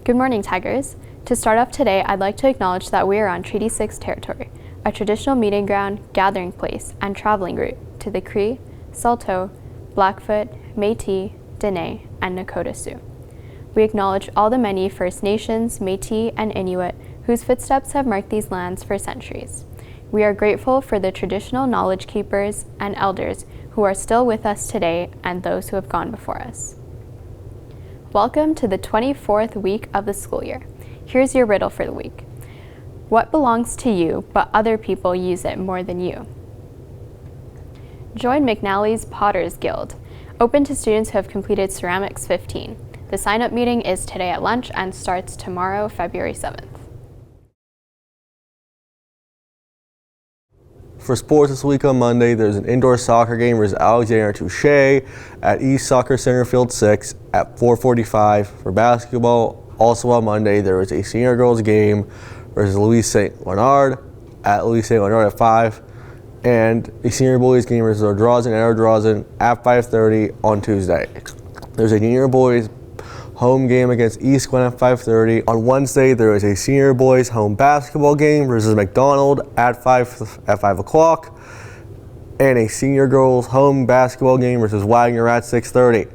Good morning, Tigers. To start off today, I'd like to acknowledge that we are on Treaty 6 territory, a traditional meeting ground, gathering place, and traveling route to the Cree, Saulteaux, Blackfoot, Métis, Dene, and Nakota Sioux. We acknowledge all the many First Nations, Métis, and Inuit whose footsteps have marked these lands for centuries. We are grateful for the traditional knowledge keepers and elders who are still with us today and those who have gone before us. Welcome to the 24th week of the school year. Here's your riddle for the week. What belongs to you, but other people use it more than you? Join McNally's Potters Guild, open to students who have completed Ceramics 15. The sign-up meeting is today at lunch and starts tomorrow, February 7th. For sports this week on Monday, there's an indoor soccer game versus Alexander Touche at East Soccer Center Field 6 at 4:45. For basketball, also on Monday, there is a senior girls game versus Louis St. Leonard at Louis St. Leonard at 5, and a senior boys game versus Ardrossan at Ardrossan at 5:30 on Tuesday. There's a junior boys home game against East Glen at 5:30. On Wednesday, there is a senior boys home basketball game versus McDonald at 5 o'clock, and a senior girls home basketball game versus Wagner at 6:30.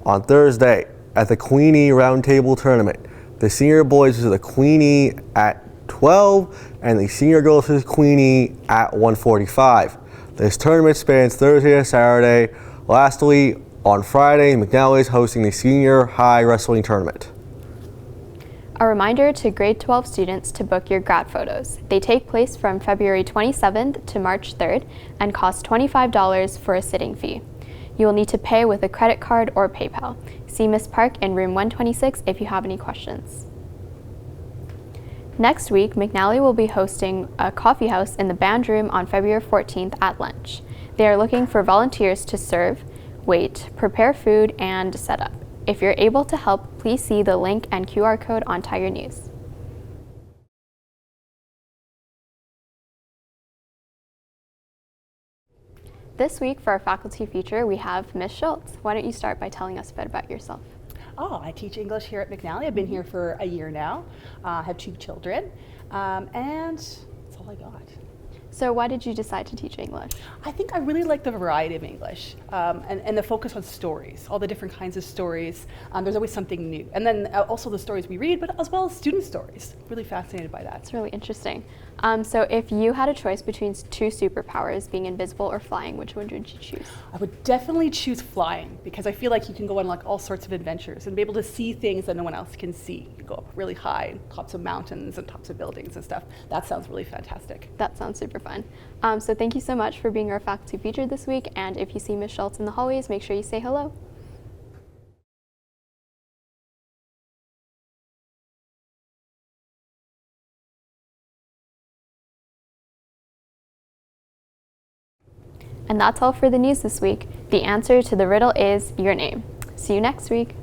On Thursday, at the Queenie Roundtable Tournament, the senior boys versus the Queenie at 12, and the senior girls versus Queenie at 1:45. This tournament spans Thursday to Saturday. Lastly, on Friday, McNally is hosting the Senior High Wrestling Tournament. A reminder to grade 12 students to book your grad photos. They take place from February 27th to March 3rd and cost $25 for a sitting fee. You will need to pay with a credit card or PayPal. See Ms. Park in room 126 if you have any questions. Next week, McNally will be hosting a coffee house in the band room on February 14th at lunch. They are looking for volunteers to serve, wait, prepare food, and set up. If you're able to help, please see the link and QR code on Tiger News. This week for our faculty feature, we have Ms. Schultz. Why don't you start by telling us a bit about yourself? I teach English here at McNally. I've been here for a year now. I have 2 children, and that's all I got. So why did you decide to teach English? I think I really like the variety of English and the focus on stories, all the different kinds of stories. There's always something new. And then also the stories we read, but as well as student stories. Really fascinated by that. It's really interesting. So if you had a choice between 2 superpowers, being invisible or flying, which one would you choose? I would definitely choose flying because I feel like you can go on like all sorts of adventures and be able to see things that no one else can see. You can go up really high, tops of mountains and tops of buildings and stuff. That sounds really fantastic. That sounds super fun. So thank you so much for being our faculty feature this week, and if you see Ms. Schultz in the hallways, make sure you say hello. And that's all for the news this week. The answer to the riddle is your name. See you next week.